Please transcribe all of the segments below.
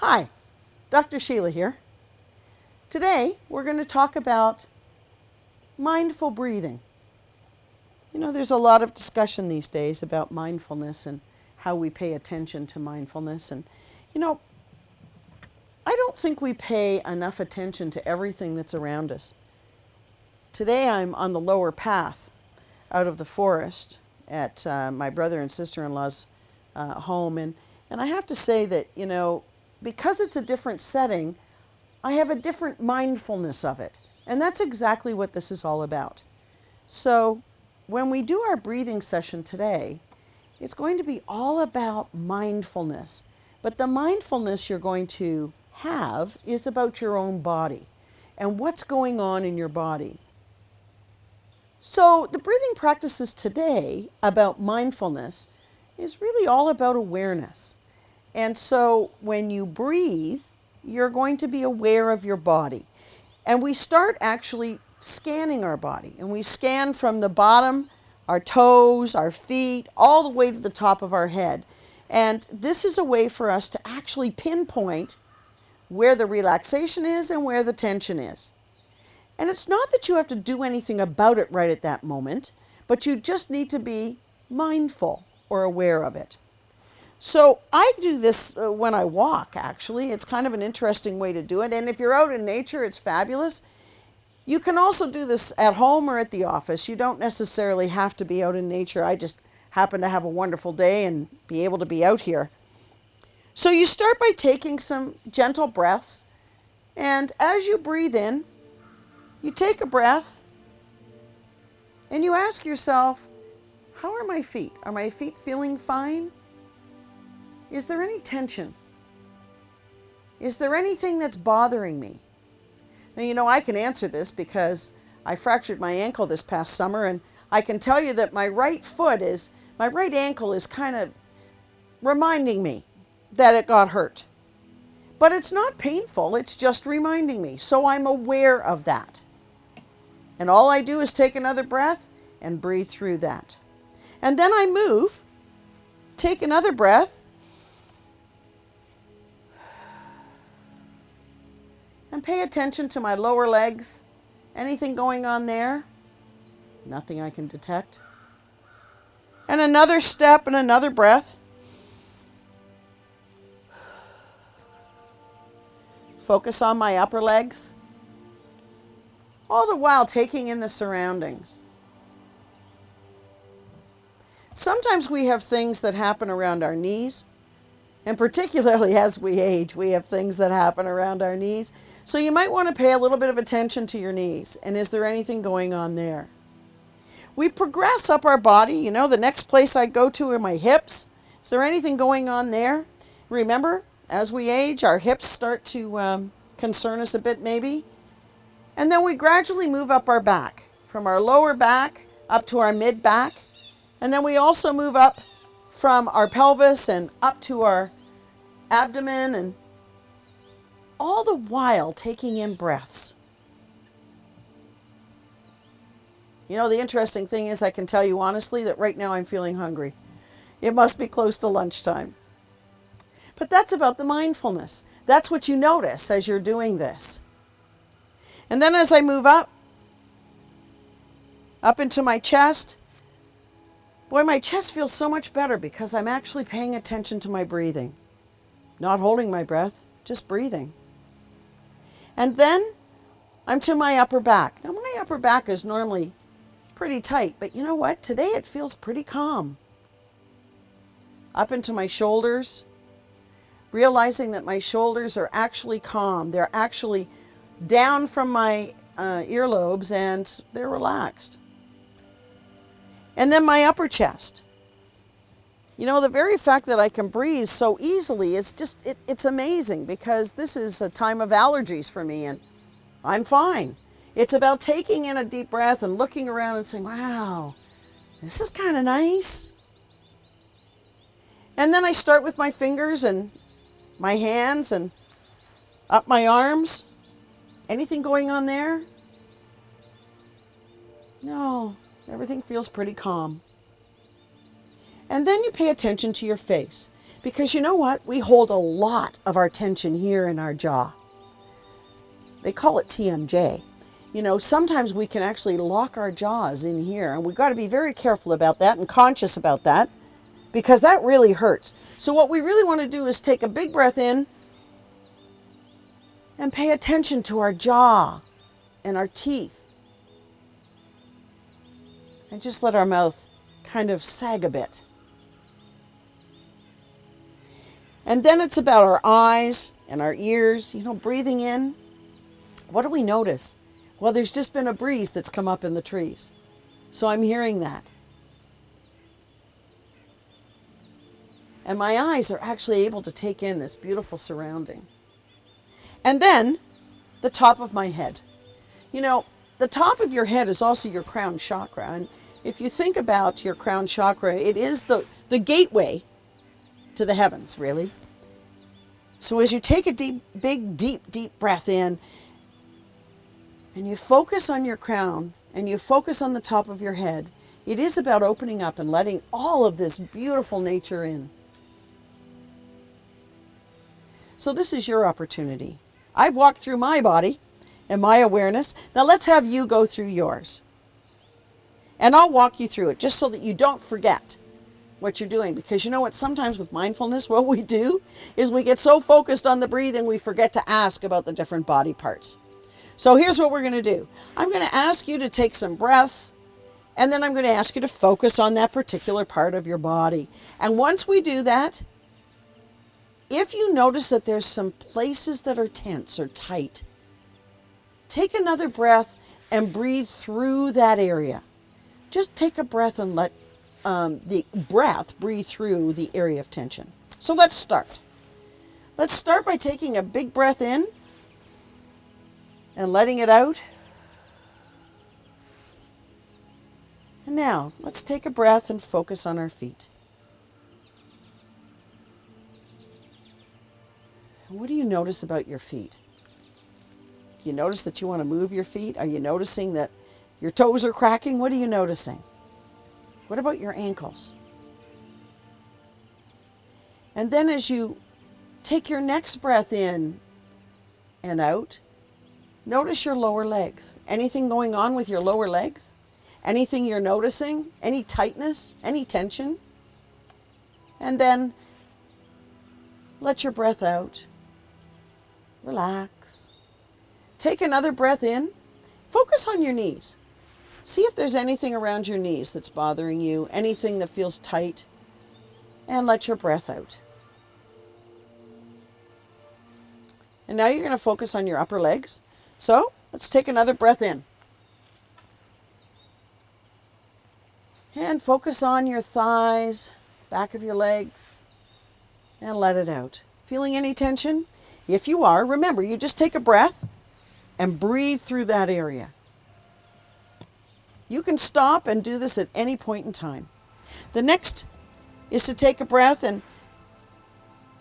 Hi, Dr. Sheila here. Today we're going to talk about mindful breathing. You know, there's a lot of discussion these days about mindfulness and how we pay attention to mindfulness. And, you know, I don't think we pay enough attention to everything that's around us. Today I'm on the lower path out of the forest at my brother and sister-in-law's home. And I have to say that, you know, because it's a different setting, I have a different mindfulness of it. And that's exactly what this is all about. So when we do our breathing session today, it's going to be all about mindfulness. But the mindfulness you're going to have is about your own body and what's going on in your body. So the breathing practices today about mindfulness is really all about awareness. And so when you breathe, you're going to be aware of your body. And we start actually scanning our body. And we scan from the bottom, our toes, our feet, all the way to the top of our head. And this is a way for us to actually pinpoint where the relaxation is and where the tension is. And it's not that you have to do anything about it right at that moment, but you just need to be mindful or aware of it. So I do this when I walk, actually. It's kind of an interesting way to do it. And if you're out in nature, it's fabulous. You can also do this at home or at the office. You don't necessarily have to be out in nature. I just happen to have a wonderful day and be able to be out here. So you start by taking some gentle breaths. And as you breathe in, you take a breath and you ask yourself, how are my feet? Are my feet feeling fine? Is there any tension? Is there anything that's bothering me? Now, you know, I can answer this because I fractured my ankle this past summer, and I can tell you that my right ankle is kind of reminding me that it got hurt. But it's not painful, it's just reminding me. So I'm aware of that. And all I do is take another breath and breathe through that. And then I move, take another breath, and pay attention to my lower legs. Anything going on there? Nothing I can detect. And another step and another breath. Focus on my upper legs. All the while taking in the surroundings. Sometimes we have things that happen around our knees. And particularly as we age, we have things that happen around our knees. So you might want to pay a little bit of attention to your knees. And is there anything going on there? We progress up our body. You know, the next place I go to are my hips. Is there anything going on there? Remember, as we age, our hips start to concern us a bit maybe. And then we gradually move up our back, from our lower back up to our mid back. And then we also move up from our pelvis and up to our abdomen, and all the while taking in breaths. You know, the interesting thing is I can tell you honestly that right now I'm feeling hungry. It must be close to lunchtime. But that's about the mindfulness. That's what you notice as you're doing this. And then as I move up into my chest, boy, my chest feels so much better because I'm actually paying attention to my breathing. Not holding my breath, just breathing. And then I'm to my upper back. Now my upper back is normally pretty tight, but you know what? Today it feels pretty calm. Up into my shoulders, realizing that my shoulders are actually calm. They're actually down from my earlobes and they're relaxed. And then my upper chest. You know, the very fact that I can breathe so easily is just, it's amazing because this is a time of allergies for me and I'm fine. It's about taking in a deep breath and looking around and saying, wow, this is kind of nice. And then I start with my fingers and my hands and up my arms. Anything going on there? No, everything feels pretty calm. And then you pay attention to your face. Because you know what? We hold a lot of our tension here in our jaw. They call it TMJ. You know, sometimes we can actually lock our jaws in here, and we've got to be very careful about that and conscious about that, because that really hurts. So what we really want to do is take a big breath in and pay attention to our jaw and our teeth. And just let our mouth kind of sag a bit. And then it's about our eyes and our ears, you know, breathing in. What do we notice? Well, there's just been a breeze that's come up in the trees. So I'm hearing that. And my eyes are actually able to take in this beautiful surrounding. And then the top of my head. You know, the top of your head is also your crown chakra. And if you think about your crown chakra, it is the gateway to the heavens, really. So as you take a deep breath in, and you focus on your crown, and you focus on the top of your head, it is about opening up and letting all of this beautiful nature in. So this is your opportunity. I've walked through my body and my awareness. Now let's have you go through yours. And I'll walk you through it just so that you don't forget what you're doing. Because you know what, sometimes with mindfulness, what we do is we get so focused on the breathing, we forget to ask about the different body parts. So here's what we're going to do. I'm going to ask you to take some breaths, and then I'm going to ask you to focus on that particular part of your body. And once we do that, if you notice that there's some places that are tense or tight, take another breath and breathe through that area. Just take a breath and let the breath breathe through the area of tension. So let's start. Let's start by taking a big breath in and letting it out. And now, let's take a breath and focus on our feet. And what do you notice about your feet? Do you notice that you want to move your feet? Are you noticing that your toes are cracking? What are you noticing? What about your ankles? And then as you take your next breath in and out, notice your lower legs. Anything going on with your lower legs? Anything you're noticing? Any tightness? Any tension? And then let your breath out. Relax. Take another breath in. Focus on your knees. See if there's anything around your knees that's bothering you, anything that feels tight, and let your breath out. And now you're going to focus on your upper legs. So let's take another breath in. And focus on your thighs, back of your legs, and let it out. Feeling any tension? If you are, remember, you just take a breath and breathe through that area. You can stop and do this at any point in time. The next is to take a breath and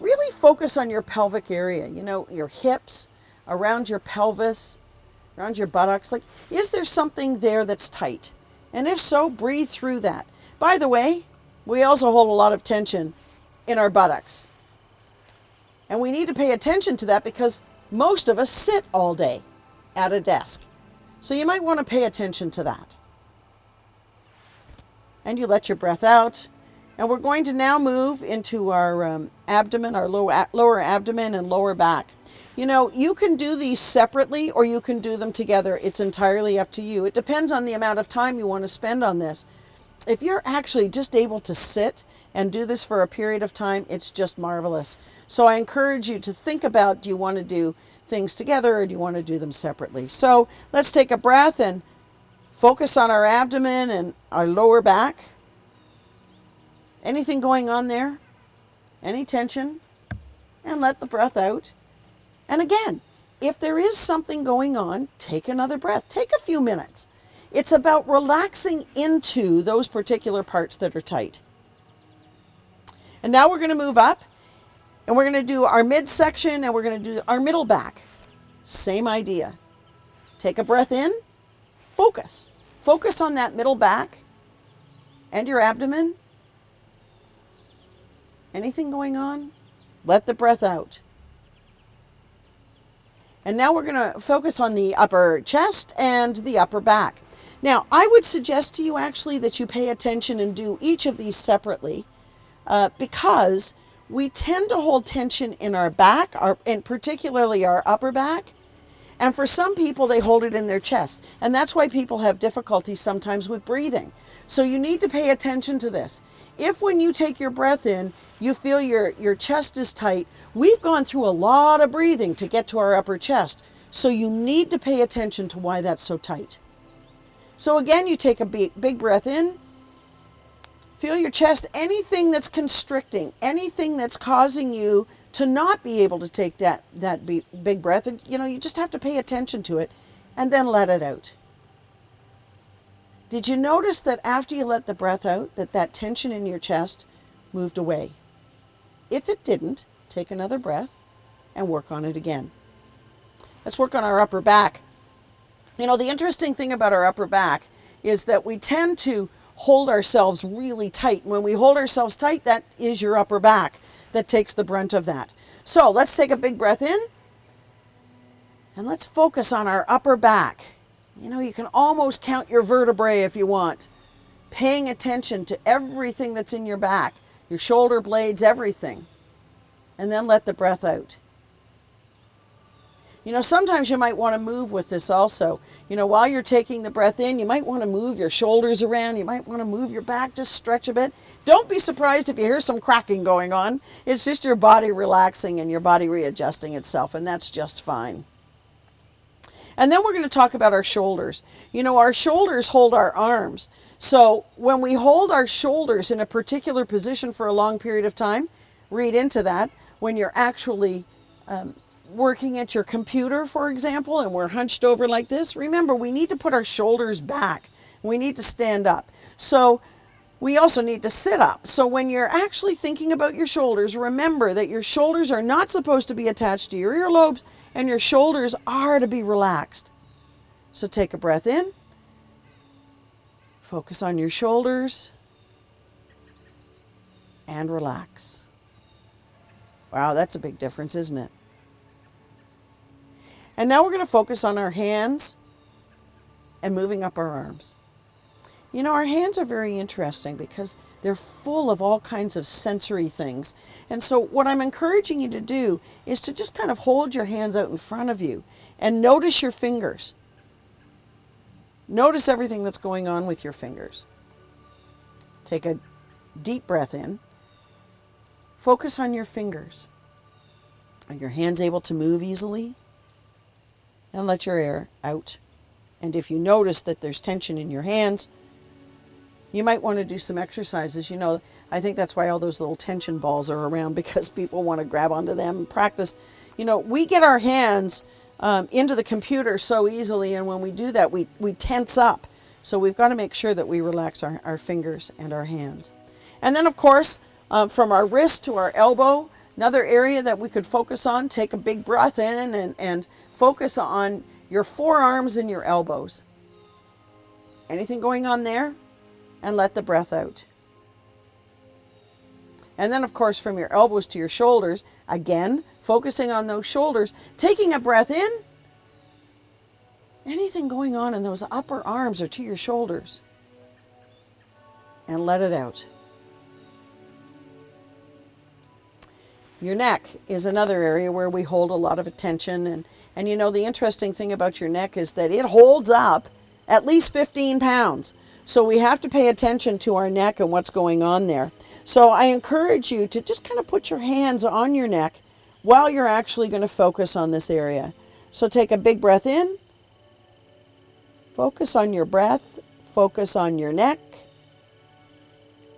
really focus on your pelvic area, you know, your hips, around your pelvis, around your buttocks. Like, is there something there that's tight? And if so, breathe through that. By the way, we also hold a lot of tension in our buttocks. And we need to pay attention to that because most of us sit all day at a desk. So you might want to pay attention to that. And you let your breath out. And we're going to now move into our abdomen, our lower abdomen and lower back. You know, you can do these separately or you can do them together. It's entirely up to you. It depends on the amount of time you want to spend on this. If you're actually just able to sit and do this for a period of time, it's just marvelous. So I encourage you to think about, do you want to do things together or do you want to do them separately? So let's take a breath and focus on our abdomen and our lower back. Anything going on there? Any tension? And let the breath out. And again, if there is something going on, take another breath. Take a few minutes. It's about relaxing into those particular parts that are tight. And now we're going to move up and we're going to do our midsection and we're going to do our middle back. Same idea. Take a breath in, focus. Focus on that middle back and your abdomen. Anything going on? Let the breath out. And now we're going to focus on the upper chest and the upper back. Now, I would suggest to you actually that you pay attention and do each of these separately because we tend to hold tension in our back, and particularly our upper back. And for some people, they hold it in their chest. And that's why people have difficulty sometimes with breathing. So you need to pay attention to this. If when you take your breath in, you feel your chest is tight, we've gone through a lot of breathing to get to our upper chest. So you need to pay attention to why that's so tight. So again, you take a big breath in. Feel your chest, anything that's constricting, anything that's causing you to not be able to take that big breath. And, you just have to pay attention to it and then let it out. Did you notice that after you let the breath out, that tension in your chest moved away? If it didn't, take another breath and work on it again. Let's work on our upper back. The interesting thing about our upper back is that we tend to hold ourselves really tight. When we hold ourselves tight, that is your upper back that takes the brunt of that. So let's take a big breath in and let's focus on our upper back. You can almost count your vertebrae if you want, paying attention to everything that's in your back, your shoulder blades, everything. And then let the breath out. Sometimes you might want to move with this also. While you're taking the breath in, you might want to move your shoulders around. You might want to move your back, just stretch a bit. Don't be surprised if you hear some cracking going on. It's just your body relaxing and your body readjusting itself, and that's just fine. And then we're going to talk about our shoulders. Our shoulders hold our arms. So when we hold our shoulders in a particular position for a long period of time, read into that. When you're actually working at your computer, for example, and we're hunched over like this, remember, we need to put our shoulders back. We need to stand up. So we also need to sit up. So when you're actually thinking about your shoulders, remember that your shoulders are not supposed to be attached to your earlobes, and your shoulders are to be relaxed. So take a breath in. Focus on your shoulders. And relax. Wow, that's a big difference, isn't it? And now we're going to focus on our hands and moving up our arms. Our hands are very interesting because they're full of all kinds of sensory things. And so what I'm encouraging you to do is to just kind of hold your hands out in front of you and notice your fingers. Notice everything that's going on with your fingers. Take a deep breath in. Focus on your fingers. Are your hands able to move easily? And let your air out. And if you notice that there's tension in your hands, you might want to do some exercises. I think that's why all those little tension balls are around, because people want to grab onto them and practice. We get our hands into the computer so easily, and when we do that, we tense up. So we've got to make sure that we relax our fingers and our hands. And then, of course, from our wrist to our elbow, another area that we could focus on, take a big breath in and focus on your forearms and your elbows. Anything going on there? And let the breath out. And then, of course, from your elbows to your shoulders, again, focusing on those shoulders, taking a breath in. Anything going on in those upper arms or to your shoulders. And let it out. Your neck is another area where we hold a lot of attention. And the interesting thing about your neck is that it holds up at least 15 pounds. So we have to pay attention to our neck and what's going on there. So I encourage you to just kind of put your hands on your neck while you're actually going to focus on this area. So take a big breath in. Focus on your breath. Focus on your neck.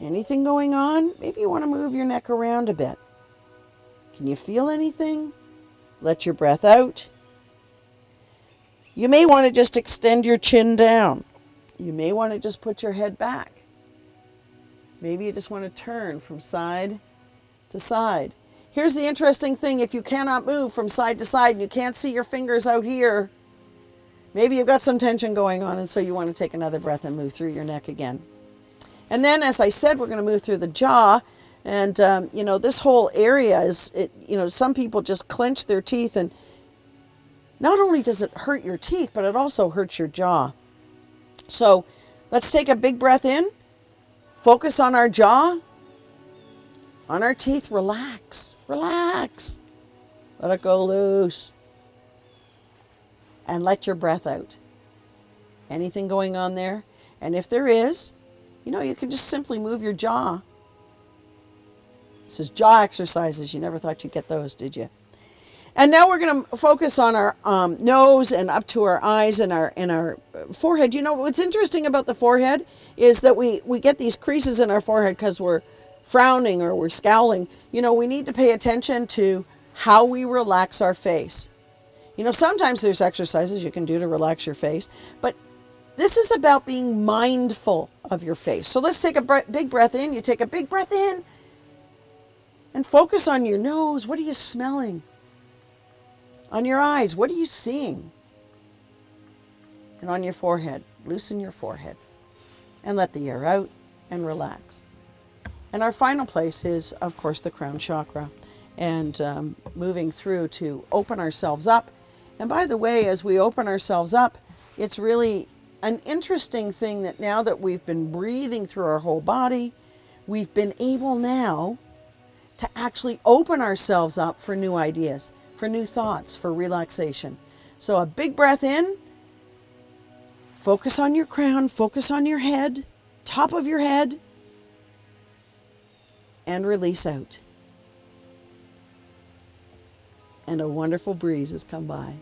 Anything going on? Maybe you want to move your neck around a bit. Can you feel anything? Let your breath out. You may want to just extend your chin down. You may want to just put your head back. Maybe you just want to turn from side to side. Here's the interesting thing. If you cannot move from side to side and you can't see your fingers out here, maybe you've got some tension going on, and so you want to take another breath and move through your neck again. And then, as I said, we're going to move through the jaw. And, this whole area is, some people just clench their teeth, and not only does it hurt your teeth, but it also hurts your jaw. So let's take a big breath in, focus on our jaw, on our teeth, relax, relax. Let it go loose. And let your breath out. Anything going on there? And if there is, you can just simply move your jaw. This is jaw exercises. You never thought you'd get those, did you? And now we're going to focus on our nose and up to our eyes and our forehead. What's interesting about the forehead is that we get these creases in our forehead because we're frowning or we're scowling. We need to pay attention to how we relax our face. Sometimes there's exercises you can do to relax your face, but this is about being mindful of your face. So let's take a big breath in. You take a big breath in and focus on your nose. What are you smelling? On your eyes, what are you seeing? And on your forehead, loosen your forehead and let the air out and relax. And our final place is, of course, the crown chakra, and moving through to open ourselves up. And by the way, as we open ourselves up, it's really an interesting thing that now that we've been breathing through our whole body, we've been able now to actually open ourselves up for new ideas, for new thoughts, for relaxation. So a big breath in, focus on your crown, focus on your head, top of your head, and release out. And a wonderful breeze has come by.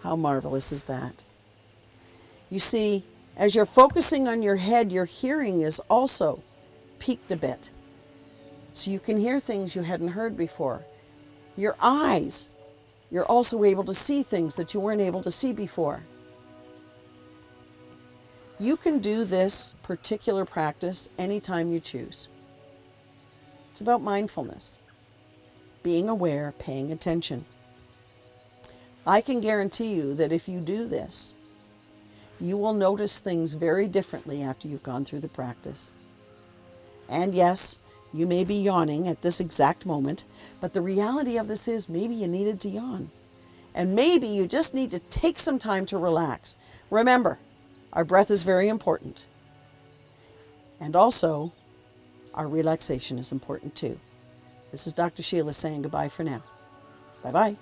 How marvelous is that? You see, as you're focusing on your head, your hearing is also peaked a bit. So you can hear things you hadn't heard before. Your eyes, you're also able to see things that you weren't able to see before. You can do this particular practice anytime you choose. It's about mindfulness, being aware, paying attention. I can guarantee you that if you do this, you will notice things very differently after you've gone through the practice. And yes, you may be yawning at this exact moment, but the reality of this is maybe you needed to yawn. And maybe you just need to take some time to relax. Remember, our breath is very important. And also, our relaxation is important too. This is Dr. Sheila saying goodbye for now. Bye-bye.